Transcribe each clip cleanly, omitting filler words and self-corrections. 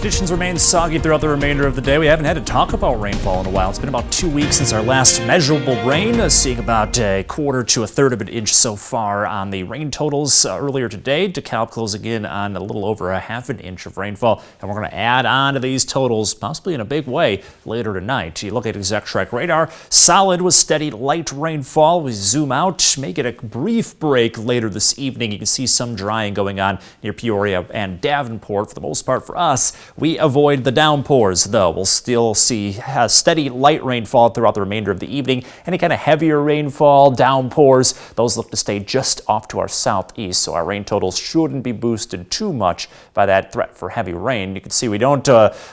Conditions remain soggy throughout the remainder of the day. We haven't had to talk about rainfall in a while. It's been about 2 weeks since our last measurable rain, seeing about a quarter to a third of an inch so far on the rain totals earlier today. DeKalb closing in on a little over a half an inch of rainfall, and we're going to add on to these totals, possibly in a big way, later tonight. You look at ExecTrack radar, solid with steady light rainfall. We zoom out, make it a brief break later this evening. You can see some drying going on near Peoria and Davenport. For the most part for us, we avoid the downpours, though. We'll still see steady light rainfall throughout the remainder of the evening. Any kind of heavier rainfall, downpours, those look to stay just off to our southeast, so our rain totals shouldn't be boosted too much by that threat for heavy rain. You can see we don't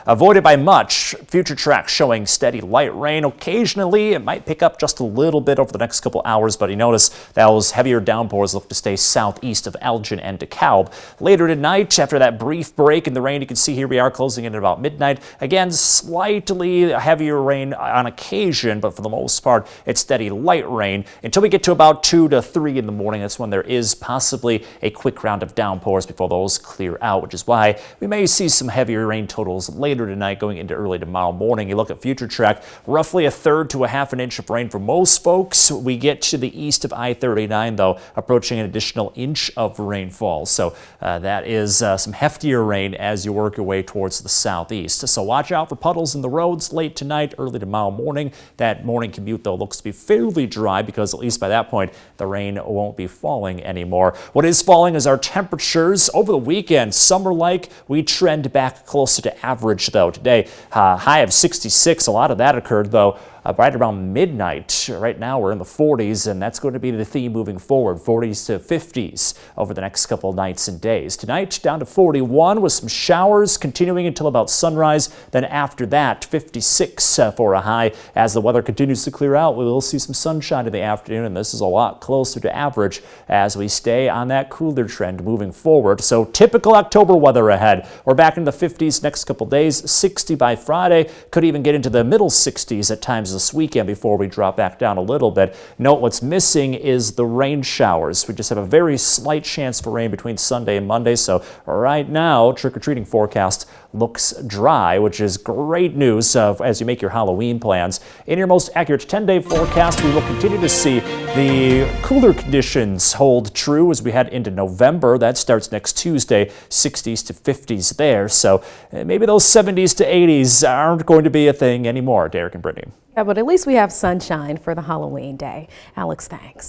avoid it by much. Future tracks showing steady light rain. Occasionally, it might pick up just a little bit over the next couple hours, but you notice those heavier downpours look to stay southeast of Elgin and DeKalb. Later tonight, after that brief break in the rain, you can see here we are closing in at about midnight. Again, slightly heavier rain on occasion, but for the most part, it's steady light rain until we get to about 2 to 3 in the morning. That's when there is possibly a quick round of downpours before those clear out, which is why we may see some heavier rain totals later tonight going into early tomorrow morning. You look at future track, roughly a third to a half an inch of rain for most folks. We get to the east of I-39, though, approaching an additional inch of rainfall. So that is some heftier rain as you work your way towards the southeast. So watch out for puddles in the roads late tonight, early tomorrow morning. That morning commute, though, looks to be fairly dry because at least by that point, the rain won't be falling anymore. What is falling is our temperatures. Over the weekend, summer-like, we trend back closer to average, though. Today, high of 66. A lot of that occurred, though, right around midnight. Right now we're in the 40s, and that's going to be the theme moving forward, 40s to 50s over the next couple nights and days. Tonight down to 41 with some showers continuing until about sunrise. Then after that, 56 for a high. As the weather continues to clear out, we will see some sunshine in the afternoon, and this is a lot closer to average as we stay on that cooler trend moving forward. So typical October weather ahead. We're back in the 50s next couple days, 60 by Friday, could even get into the middle 60s at times this weekend before we drop back down a little bit. Note what's missing is the rain showers. We just have a very slight chance for rain between Sunday and Monday. So right now, trick-or-treating forecast looks dry, which is great news as you make your Halloween plans. In your most accurate 10-day forecast, we will continue to see the cooler conditions hold true as we head into November. That starts next Tuesday, 60s to 50s there. So maybe those 70s to 80s aren't going to be a thing anymore, Derek and Brittany. Yeah, but at least we have sunshine for the Halloween day. Alex, thanks.